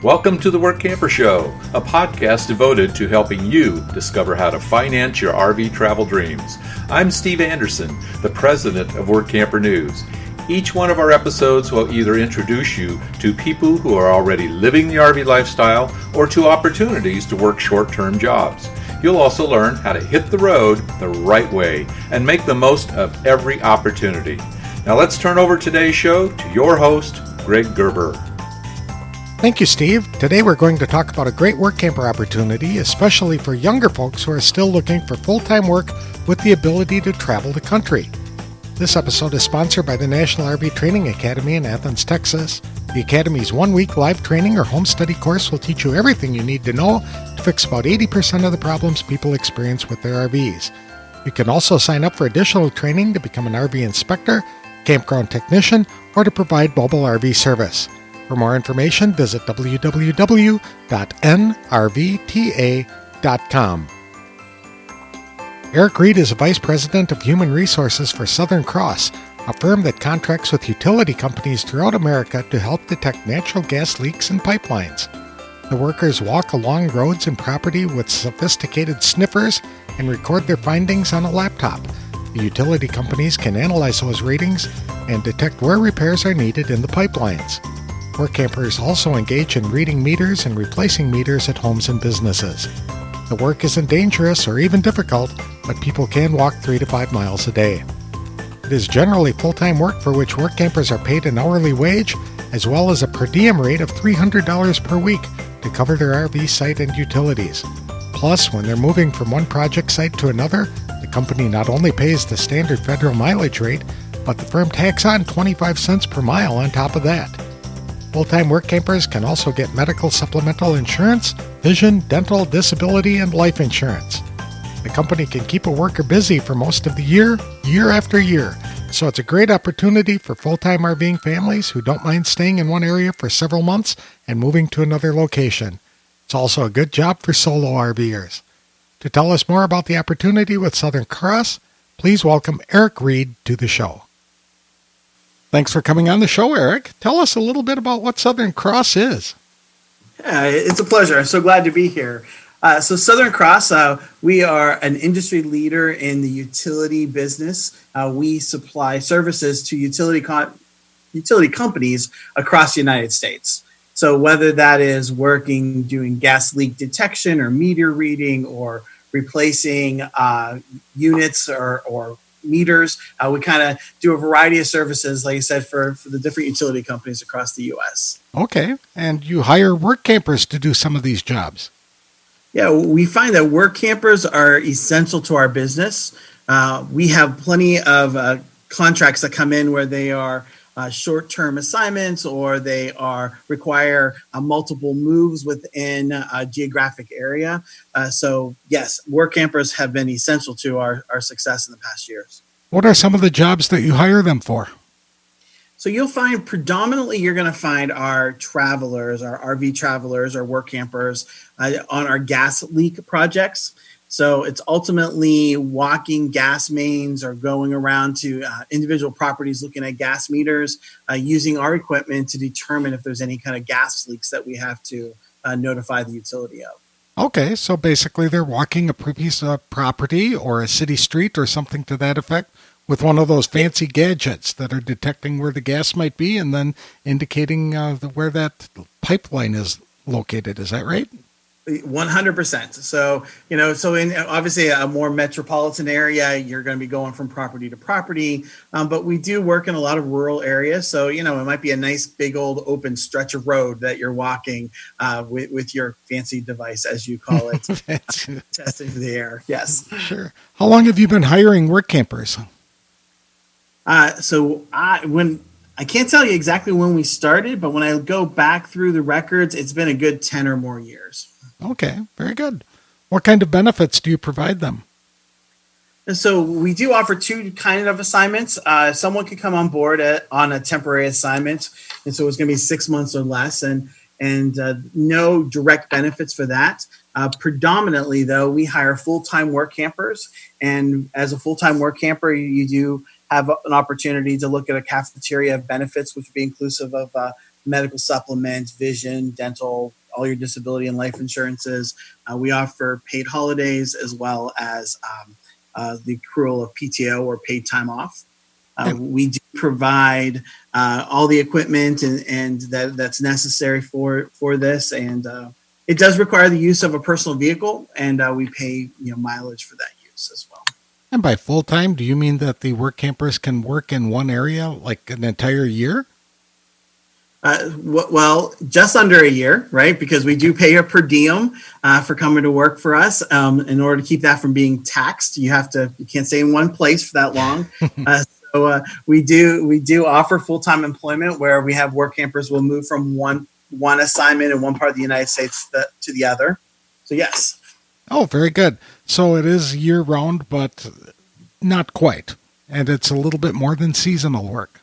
Welcome to the Workamper Show, a podcast devoted to helping you discover how to finance your RV travel dreams. I'm Steve Anderson, the president of Workamper News. Each one of our episodes will either introduce you to people who are already living the RV lifestyle or to opportunities to work short-term jobs. You'll also learn how to hit the road the right way and make the most of every opportunity. Now let's turn over today's show to your host, Greg Gerber. Thank you, Steve. Today we're going to talk about a great Workamper opportunity, especially for younger folks who are still looking for full-time work with the ability to travel the country. This episode is sponsored by the National RV Training Academy in Athens, Texas. The Academy's one-week live training or home study course will teach you everything you need to know to fix about 80% of the problems people experience with their RVs. You can also sign up for additional training to become an RV inspector, campground technician, or to provide mobile RV service. For more information, visit www.nrvta.com. Eric Reed is a Vice President of Human Resources for Southern Cross, a firm that contracts with utility companies throughout America to help detect natural gas leaks in pipelines. The workers walk along roads and property with sophisticated sniffers and record their findings on a laptop. The utility companies can analyze those readings and detect where repairs are needed in the pipelines. Workampers also engage in reading meters and replacing meters at homes and businesses. The work isn't dangerous or even difficult, but people can walk 3 to 5 miles a day. It is generally full-time work for which Workampers are paid an hourly wage, as well as a per diem rate of $300 per week to cover their RV site and utilities. Plus, when they're moving from one project site to another, the company not only pays the standard federal mileage rate, but the firm tacks on 25 cents per mile on top of that. Full-time Workampers can also get medical supplemental insurance, vision, dental, disability, and life insurance. The company can keep a worker busy for most of the year, year after year, so it's a great opportunity for full-time RVing families who don't mind staying in one area for several months and moving to another location. It's also a good job for solo RVers. To tell us more about the opportunity with Southern Cross, please welcome Eric Reed to the show. Thanks for coming on the show, Eric. Tell us a little bit about what Southern Cross is. Yeah, it's a pleasure. I'm so glad to be here. So Southern Cross, we are an industry leader in the utility business. We supply services to utility companies across the United States. So whether that is doing gas leak detection or meter reading or replacing units or meters, we kind of do a variety of services, like I said, for the different utility companies across the U.S. Okay, and you hire Workampers to do some of these jobs. Yeah, we find that Workampers are essential to our business. We have plenty of contracts that come in where they are short-term assignments or they require multiple moves within a geographic area. So yes, Workampers have been essential to our success in the past years. What are some of the jobs that you hire them for? So you'll find predominantly you're going to find our travelers, our RV travelers, our Workampers on our gas leak projects. So it's ultimately walking gas mains or going around to individual properties looking at gas meters, using our equipment to determine if there's any kind of gas leaks that we have to notify the utility of. Okay, so basically they're walking a piece of property or a city street or something to that effect with one of those fancy gadgets that are detecting where the gas might be and then indicating where that pipeline is located. Is that right? 100%. So, so in obviously a more metropolitan area, you're going to be going from property to property. But we do work in a lot of rural areas. So, it might be a nice big old open stretch of road that you're walking with your fancy device, as you call it, testing the air. Yes. Sure. How long have you been hiring Workampers? I can't tell you exactly when we started, but when I go back through the records, it's been a good 10 or more years. Okay, very good. What kind of benefits do you provide them? And so we do offer two kind of assignments. Someone can come on board on a temporary assignment, and so it's going to be 6 months or less, and no direct benefits for that. Predominantly, though, we hire full-time Workampers, and as a full-time Workamper, you do have an opportunity to look at a cafeteria of benefits, which would be inclusive of medical supplements, vision, dental, all your disability and life insurances. We offer paid holidays as well as the accrual of PTO or paid time off. We do provide all the equipment and that's necessary for this, and it does require the use of a personal vehicle, and we pay mileage for that use as well. And by full time, do you mean that the work campers can work in one area like an entire year? Well, just under a year, right? Because we do pay a per diem for coming to work for us. In order to keep that from being taxed, you can't stay in one place for that long. So we do offer full-time employment where we have work campers will move from one assignment in one part of the United States to the other. So yes. Oh, very good. So it is year round, but not quite. And it's a little bit more than seasonal work.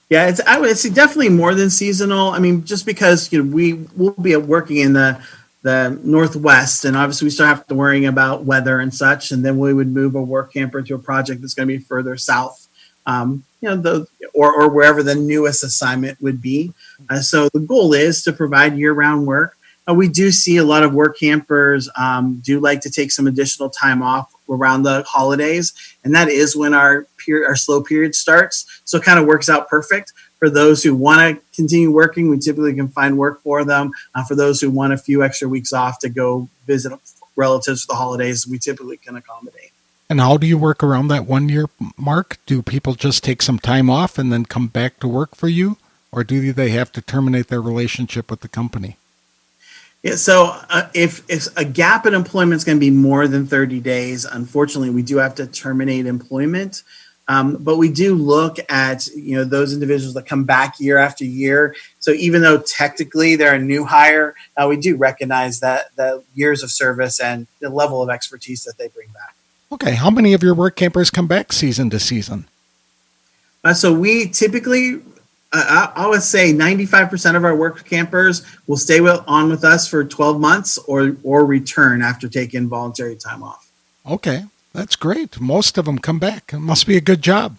Yeah, I would say definitely more than seasonal. I mean, just because we will be working in the Northwest, and obviously we still have to worry about weather and such, and then we would move a work camper to a project that's going to be further south, or wherever the newest assignment would be. So the goal is to provide year-round work. We do see a lot of work campers do like to take some additional time off around the holidays, and that is when our slow period starts. So it kind of works out perfect for those who want to continue working. We typically can find work for them. For those who want a few extra weeks off to go visit relatives for the holidays, we typically can accommodate. And how do you work around that 1 year mark? Do people just take some time off and then come back to work for you, or do they have to terminate their relationship with the company? Yeah, so if a gap in employment is going to be more than 30 days, unfortunately, we do have to terminate employment. But we do look at those individuals that come back year after year. So even though technically they're a new hire, we do recognize that the years of service and the level of expertise that they bring back. Okay, how many of your work campers come back season to season? So we typically, I would say 95% of our work campers will stay on with us for 12 months or return after taking voluntary time off. Okay, that's great. Most of them come back. It must be a good job.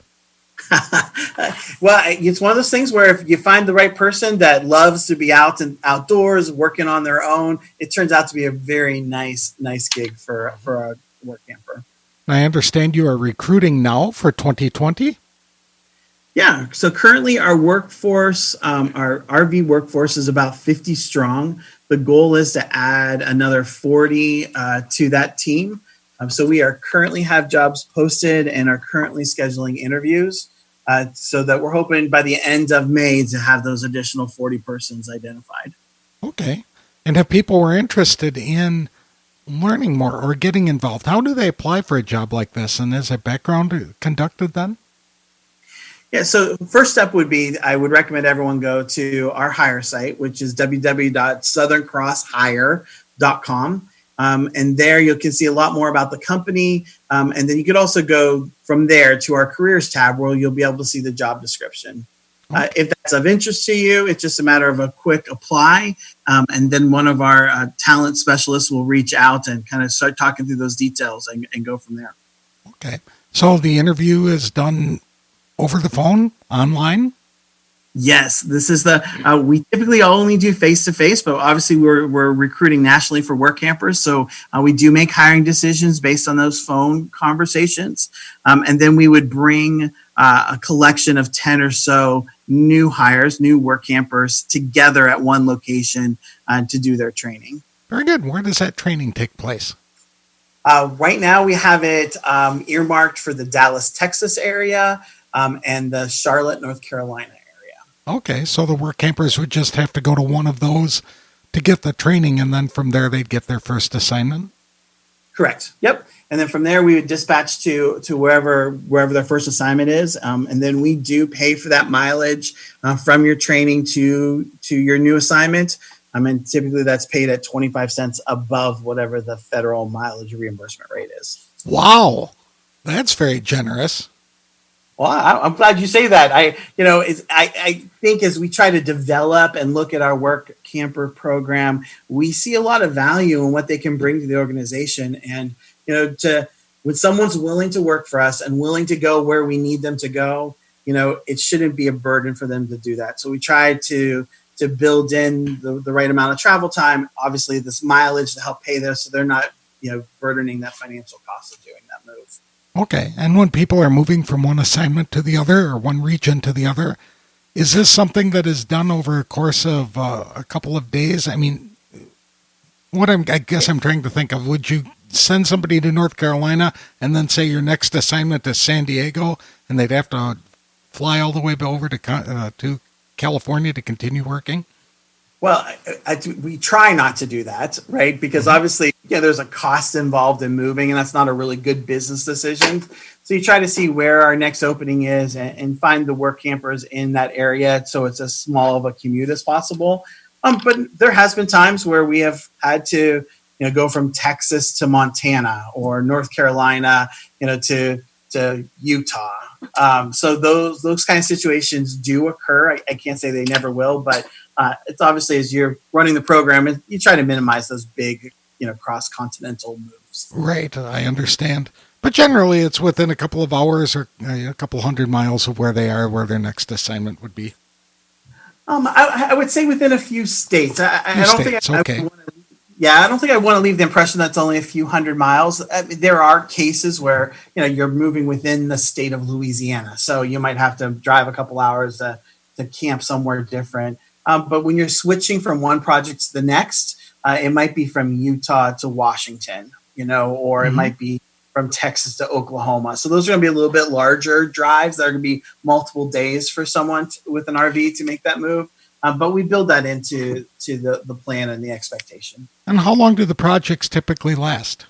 Well, it's one of those things where if you find the right person that loves to be out and outdoors working on their own, it turns out to be a very nice gig for a work camper. I understand you are recruiting now for 2020? Yeah, so currently our workforce, our RV workforce is about 50 strong. The goal is to add another 40 to that team. So we are currently have jobs posted and are currently scheduling interviews so that we're hoping by the end of May to have those additional 40 persons identified. Okay. And if people were interested in learning more or getting involved, how do they apply for a job like this? And is a background conducted then? Yeah, so first step would be I would recommend everyone go to our hire site, which is www.southerncrosshire.com. And there you can see a lot more about the company. And then you could also go from there to our careers tab where you'll be able to see the job description. If that's of interest to you, it's just a matter of a quick apply. And then one of our talent specialists will reach out and kind of start talking through those details and go from there. Okay. So the interview is done over the phone, online? Yes, this is we typically only do face-to-face, but obviously we're recruiting nationally for work campers. So we do make hiring decisions based on those phone conversations. And then we would bring a collection of 10 or so new hires, new work campers together at one location to do their training. Very good. Where does that training take place? Right now we have it earmarked for the Dallas, Texas area and the Charlotte, North Carolina area. Okay, so the work campers would just have to go to one of those to get the training, and then from there they'd get their first assignment? Correct. Yep. And then from there we would dispatch to wherever their first assignment is. And then we do pay for that mileage from your training to your new assignment. And typically that's paid at 25 cents above whatever the federal mileage reimbursement rate is. Wow, that's very generous. Well, I'm glad you say that. I think as we try to develop and look at our work camper program, we see a lot of value in what they can bring to the organization. And, when someone's willing to work for us and willing to go where we need them to go, it shouldn't be a burden for them to do that. So we try to build in the right amount of travel time, obviously this mileage to help pay this, so they're not, burdening that financial cost of doing that move. Okay. And when people are moving from one assignment to the other or one region to the other, is this something that is done over a course of a couple of days? I mean, I guess I'm trying to think of, would you send somebody to North Carolina and then say your next assignment is San Diego, and they'd have to fly all the way over to California to continue working? Well, we try not to do that, right? Because obviously, there's a cost involved in moving, and that's not a really good business decision. So you try to see where our next opening is and find the work campers in that area, so it's as small of a commute as possible. But there has been times where we have had to, go from Texas to Montana or North Carolina, to Utah. So those kind of situations do occur. I can't say they never will, but it's obviously, as you're running the program, you try to minimize those big, cross-continental moves. Right, I understand. But generally, it's within a couple of hours or a couple 100 miles of where they are, where their next assignment would be. I would say within a few states. I don't think I want to leave the impression that's only a few hundred miles. There are cases where you're moving within the state of Louisiana, so you might have to drive a couple hours to camp somewhere different. But when you're switching from one project to the next, it might be from Utah to Washington, or it might be from Texas to Oklahoma. So those are going to be a little bit larger drives. That are going to be multiple days for someone with an RV to make that move. But we build that into the plan and the expectation. And how long do the projects typically last?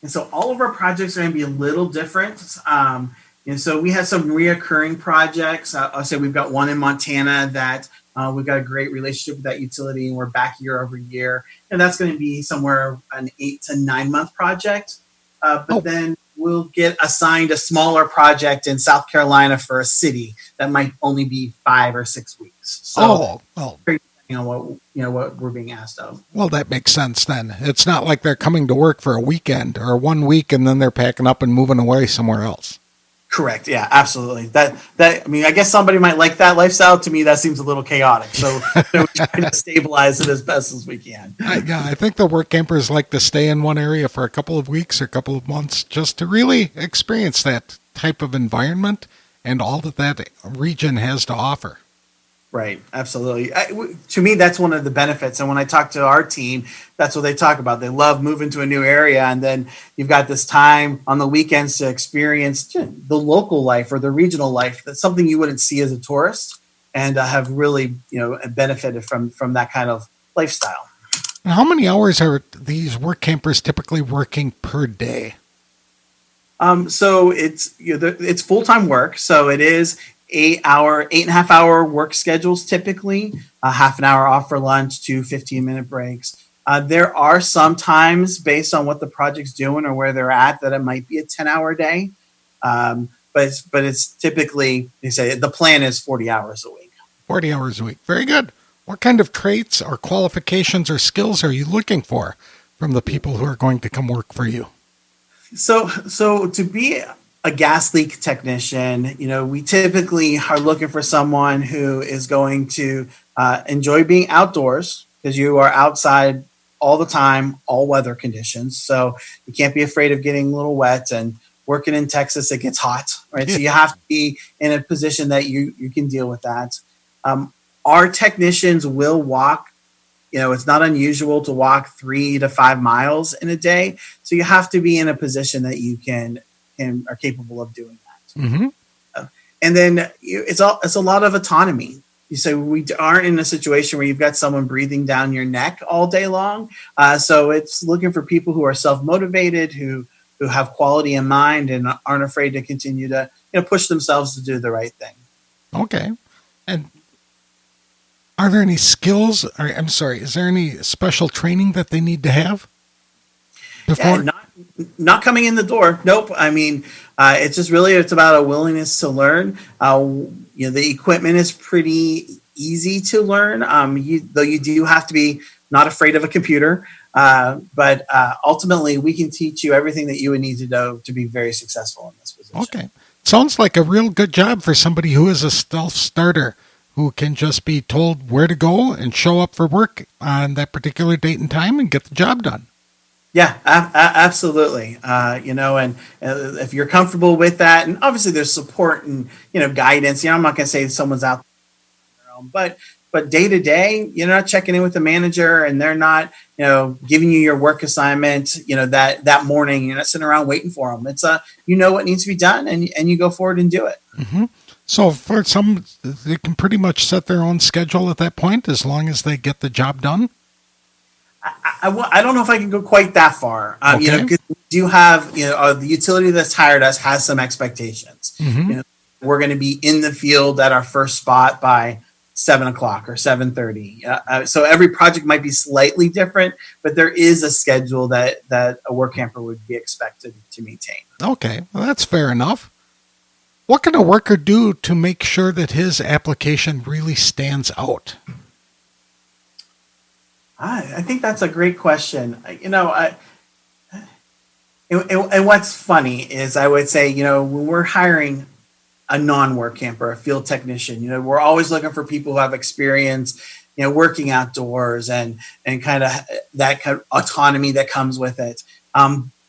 And so all of our projects are going to be a little different. And so we have some reoccurring projects. I'll say we've got one in Montana that we've got a great relationship with that utility, and we're back year over year. And that's going to be somewhere an 8 to 9 month project. But then we'll get assigned a smaller project in South Carolina for a city that might only be 5 or 6 weeks. So depending on what we're being asked of. Well, that makes sense then. It's not like they're coming to work for a weekend or 1 week and then they're packing up and moving away somewhere else. Correct. Yeah, absolutely. I guess somebody might like that lifestyle. To me, that seems a little chaotic. So we're trying to stabilize it as best as we can. I think the work campers like to stay in one area for a couple of weeks or a couple of months just to really experience that type of environment and all that region has to offer. Right. Absolutely. To me, that's one of the benefits. And when I talk to our team, that's what they talk about. They love moving to a new area. And then you've got this time on the weekends to experience the local life or the regional life. That's something you wouldn't see as a tourist, and have really, benefited from that kind of lifestyle. And how many hours are these work campers typically working per day? So it's full-time work. So it is 8.5 hour work schedules, typically a half an hour off for lunch, 2 15-minute breaks. There are some times based on what the project's doing or where they're at that it might be a 10-hour day. But it's typically, they say the plan is 40 hours a week. 40 hours a week. Very good. What kind of traits or qualifications or skills are you looking for from the people who are going to come work for you? So to be a gas leak technician, we typically are looking for someone who is going to enjoy being outdoors, because you are outside all the time, all weather conditions. So you can't be afraid of getting a little wet, and working in Texas, it gets hot, right? So you have to be in a position that you can deal with that. Our technicians will walk. It's not unusual to walk 3 to 5 miles in a day. So you have to be in a position that you can and are capable of doing that. Mm-hmm. And then it's a lot of autonomy. So we aren't in a situation where you've got someone breathing down your neck all day long. So it's looking for people who are self-motivated, who have quality in mind and aren't afraid to continue to push themselves to do the right thing. Okay. And are there any skills, is there any special training that they need to have before? Yeah, not coming in the door. Nope. It's just really, it's about a willingness to learn. The equipment is pretty easy to learn. Though you do have to be not afraid of a computer. But ultimately we can teach you everything that you would need to know to be very successful in this position. Okay. Sounds like a real good job for somebody who is a stealth starter, who can just be told where to go and show up for work on that particular date and time and get the job done. Yeah, absolutely. And if you're comfortable with that, and obviously there's support and guidance. I'm not going to say someone's out there on their own, but day to day, you're not checking in with the manager, and they're not giving you your work assignment. That morning, you're not sitting around waiting for them. It's what needs to be done, and you go forward and do it. Mm-hmm. So for some, they can pretty much set their own schedule at that point as long as they get the job done. I don't know if I can go quite that far. Okay. Because we do have, the utility that's hired us has some expectations. Mm-hmm. We're going to be in the field at our first spot by 7:00 or 7:30. So every project might be slightly different, but there is a schedule that a work camper would be expected to maintain. Okay, well, that's fair enough. What can a worker do to make sure that his application really stands out? I think that's a great question. And what's funny is I would say, when we're hiring a non-work camper, a field technician, we're always looking for people who have experience, working outdoors and kind of that kind of autonomy that comes with it.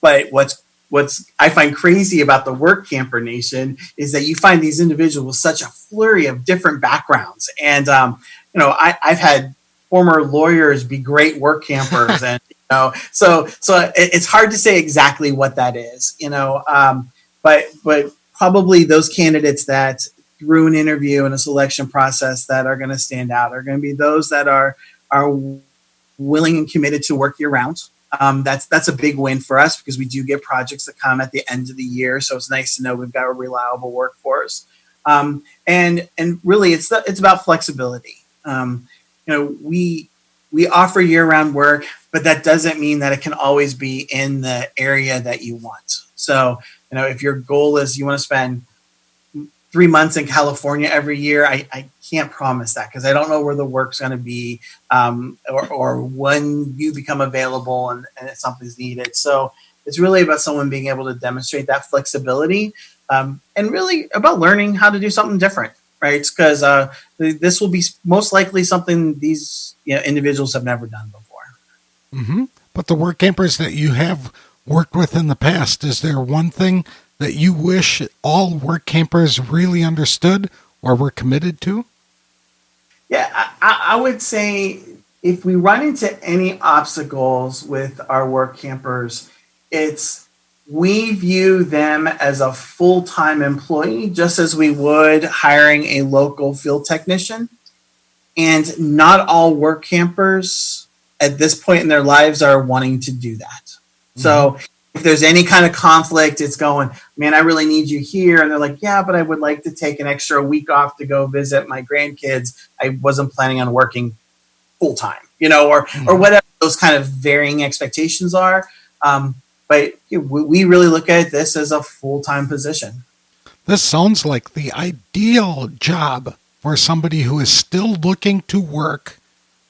But what's I find crazy about the work camper nation is that you find these individuals with such a flurry of different backgrounds. And, I've had former lawyers be great work campers, and so it's hard to say exactly what that is, but probably those candidates that through an interview and a selection process that are going to stand out are going to be those that are willing and committed to work year round. That's a big win for us because we do get projects that come at the end of the year, so it's nice to know we've got a reliable workforce. And really, it's about flexibility. We offer year-round work, but that doesn't mean that it can always be in the area that you want. So, if your goal is you want to spend 3 months in California every year, I can't promise that because I don't know where the work's going to be or when you become available and if something's needed. So it's really about someone being able to demonstrate that flexibility and really about learning how to do something different. Right, because this will be most likely something these individuals have never done before. Mm-hmm. But the work campers that you have worked with in the past, is there one thing that you wish all work campers really understood or were committed to? Yeah, I would say if we run into any obstacles with our work campers, we view them as a full-time employee, just as we would hiring a local field technician. And not all work campers at this point in their lives are wanting to do that. Mm-hmm. So if there's any kind of conflict, it's going, man, I really need you here. And they're like, yeah, but I would like to take an extra week off to go visit my grandkids. I wasn't planning on working full-time, or whatever those kind of varying expectations are. But we really look at this as a full-time position. This sounds like the ideal job for somebody who is still looking to work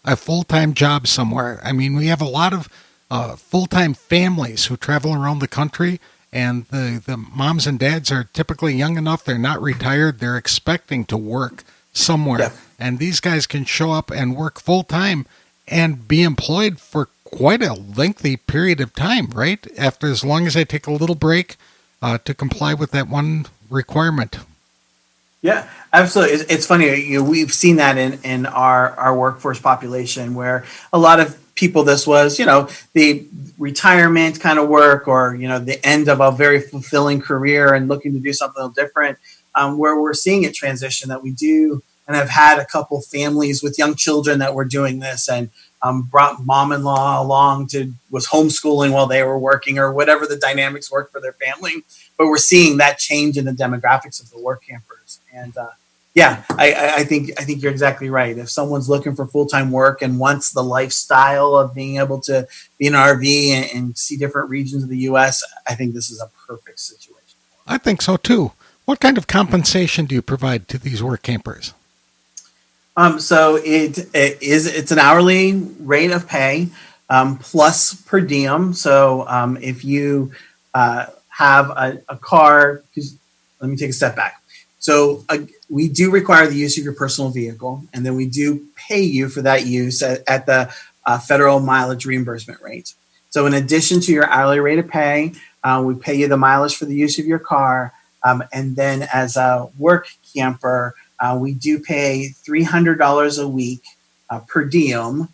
a full-time job somewhere. I mean, we have a lot of full-time families who travel around the country, and the moms and dads are typically young enough, they're not retired, they're expecting to work somewhere. Yeah. And these guys can show up and work full-time and be employed for quite a lengthy period of time, right? As long as I take a little break to comply with that one requirement. Yeah, absolutely. It's funny. We've seen that in our workforce population where a lot of people, this was, the retirement kind of work or, the end of a very fulfilling career and looking to do something a little different, where we're seeing it transition that we do. And I've had a couple families with young children that were doing this and brought mom-in-law along was homeschooling while they were working or whatever the dynamics worked for their family. But we're seeing that change in the demographics of the work campers. And I think you're exactly right. If someone's looking for full-time work and wants the lifestyle of being able to be in an RV and see different regions of the U.S., I think this is a perfect situation. I think so too. What kind of compensation do you provide to these work campers? So it's an hourly rate of pay plus per diem. So if you have a car, because let me take a step back. So we do require the use of your personal vehicle, and then we do pay you for that use at the federal mileage reimbursement rate. So in addition to your hourly rate of pay, we pay you the mileage for the use of your car. And then as a work camper, we do pay $300 a week per diem,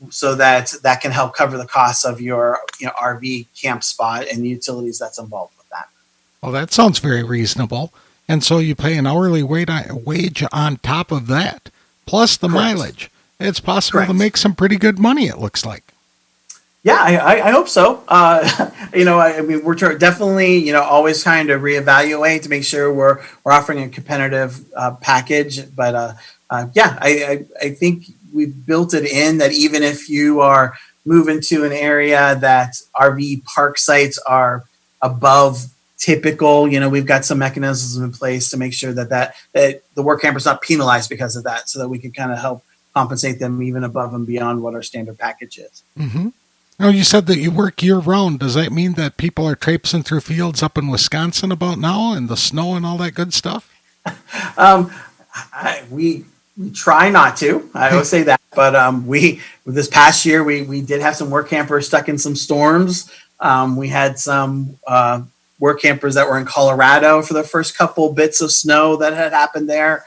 so that can help cover the costs of your RV camp spot and the utilities that's involved with that. Well, that sounds very reasonable. And so you pay an hourly wage on top of that, plus the Correct. mileage. It's possible Correct. to make some pretty good money, it looks like. Yeah, I hope so. I mean, we're definitely, always trying to reevaluate to make sure we're offering a competitive package. But I think we've built it in that even if you are moving to an area that RV park sites are above typical, we've got some mechanisms in place to make sure that the work camper is not penalized because of that, so that we can kind of help compensate them even above and beyond what our standard package is. Mm-hmm. Now, you said that you work year-round. Does that mean that people are traipsing through fields up in Wisconsin about now and the snow and all that good stuff? We try not to. I would say that. But this past year, we did have some work campers stuck in some storms. We had some work campers that were in Colorado for the first couple bits of snow that had happened there.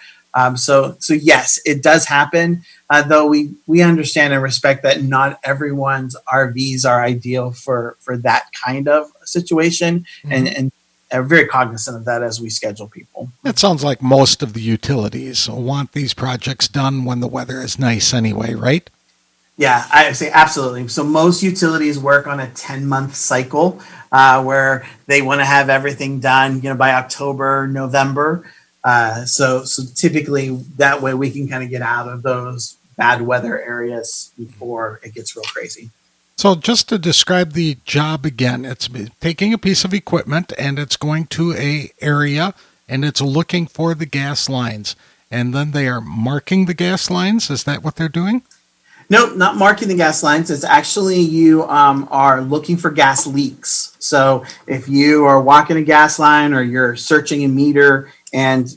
So yes, it does happen. Though we understand and respect that not everyone's RVs are ideal for that kind of situation, mm-hmm. and are very cognizant of that as we schedule people. It sounds like most of the utilities want these projects done when the weather is nice anyway, right? Yeah, I say absolutely. So most utilities work on a 10-month cycle where they want to have everything done, by October, November. So typically that way we can kind of get out of those bad weather areas before it gets real crazy. So just to describe the job again, it's taking a piece of equipment and it's going to a area and it's looking for the gas lines, and then they are marking the gas lines. Is that what they're doing? No, not marking the gas lines. It's actually you are looking for gas leaks. So if you are walking a gas line or you're searching a meter, and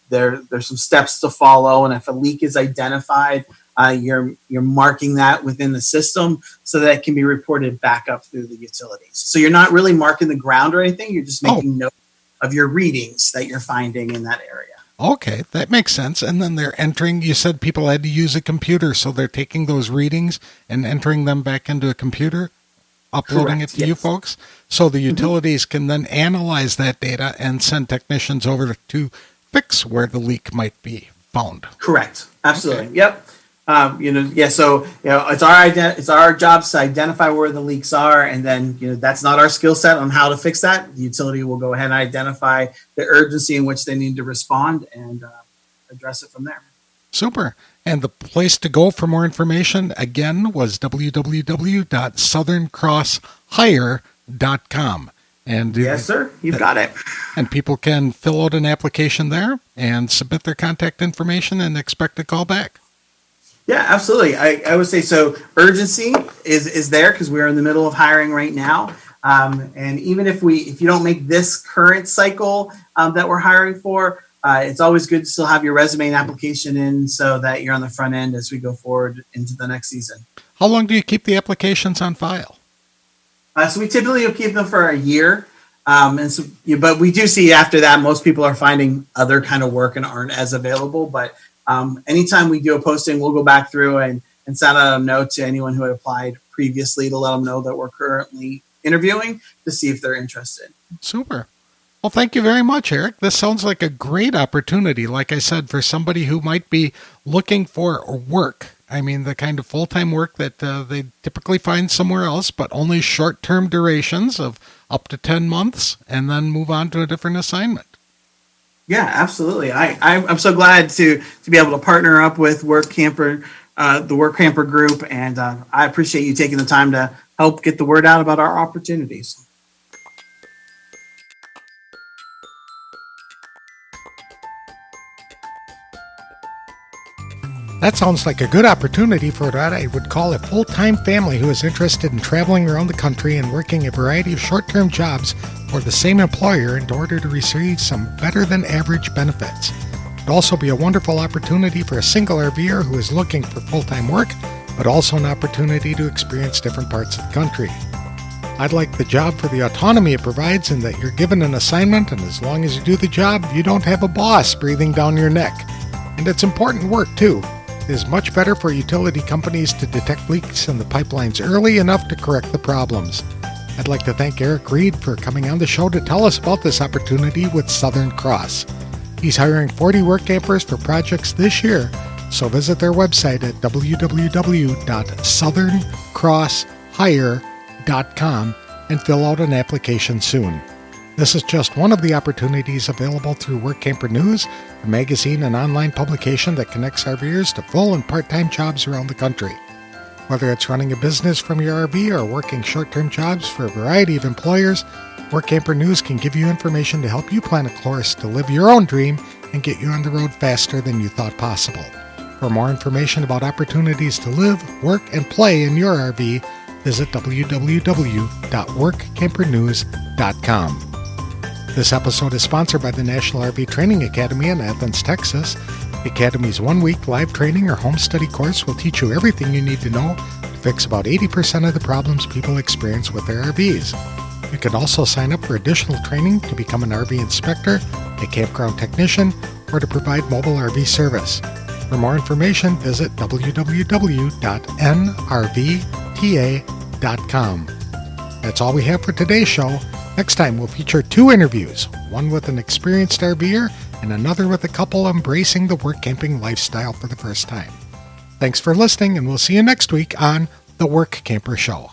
there's some steps to follow, and if a leak is identified, you're marking that within the system so that it can be reported back up through the utilities. So you're not really marking the ground or anything. You're just making note of your readings that you're finding in that area. Okay, that makes sense. And then they're entering, you said people had to use a computer, so they're taking those readings and entering them back into a computer, uploading Correct, it to you folks. So the utilities can then analyze that data and send technicians over to fix where the leak might be found. Correct. Absolutely. Okay. Yep. So it's our job to identify where the leaks are, and then that's not our skill set on how to fix that. The utility will go ahead and identify the urgency in which they need to respond and address it from there. Super. And the place to go for more information again was www.southerncrosshire.com. And yes, sir, you've got it. And people can fill out an application there and submit their contact information and expect a call back. Yeah, absolutely. I would say so. Urgency is there because we're in the middle of hiring right now. And even if you don't make this current cycle that we're hiring for, it's always good to still have your resume and application in so that you're on the front end as we go forward into the next season. How long do you keep the applications on file? So we typically will keep them for a year. But we do see after that, most people are finding other kind of work and aren't as available. But anytime we do a posting, we'll go back through and send out a note to anyone who had applied previously to let them know that we're currently interviewing to see if they're interested. Super. Well, thank you very much, Eric. This sounds like a great opportunity, like I said, for somebody who might be looking for work. I mean, the kind of full-time work that they typically find somewhere else, but only short-term durations of up to 10 months, and then move on to a different assignment. Yeah, absolutely. I'm so glad to be able to partner up with Workamper, the Workamper group, and I appreciate you taking the time to help get the word out about our opportunities. That sounds like a good opportunity for what I would call a full-time family who is interested in traveling around the country and working a variety of short-term jobs for the same employer in order to receive some better than average benefits. It'd also be a wonderful opportunity for a single RVer who is looking for full-time work, but also an opportunity to experience different parts of the country. I'd like the job for the autonomy it provides in that you're given an assignment, and as long as you do the job, you don't have a boss breathing down your neck. And it's important work, too. It is much better for utility companies to detect leaks in the pipelines early enough to correct the problems. I'd like to thank Eric Reed for coming on the show to tell us about this opportunity with Southern Cross. He's hiring 40 workampers for projects this year, so visit their website at www.southerncrosshire.com and fill out an application soon. This is just one of the opportunities available through Workamper News, a magazine and online publication that connects RVers to full and part-time jobs around the country. Whether it's running a business from your RV or working short-term jobs for a variety of employers, Workamper News can give you information to help you plan a course to live your own dream and get you on the road faster than you thought possible. For more information about opportunities to live, work, and play in your RV, visit www.workampernews.com. This episode is sponsored by the National RV Training Academy in Athens, Texas. The Academy's one-week live training or home study course will teach you everything you need to know to fix about 80% of the problems people experience with their RVs. You can also sign up for additional training to become an RV inspector, a campground technician, or to provide mobile RV service. For more information, visit www.nrvta.com. That's all we have for today's show. Next time, we'll feature 2 interviews, one with an experienced RVer and another with a couple embracing the work camping lifestyle for the first time. Thanks for listening, and we'll see you next week on The Workamper Show.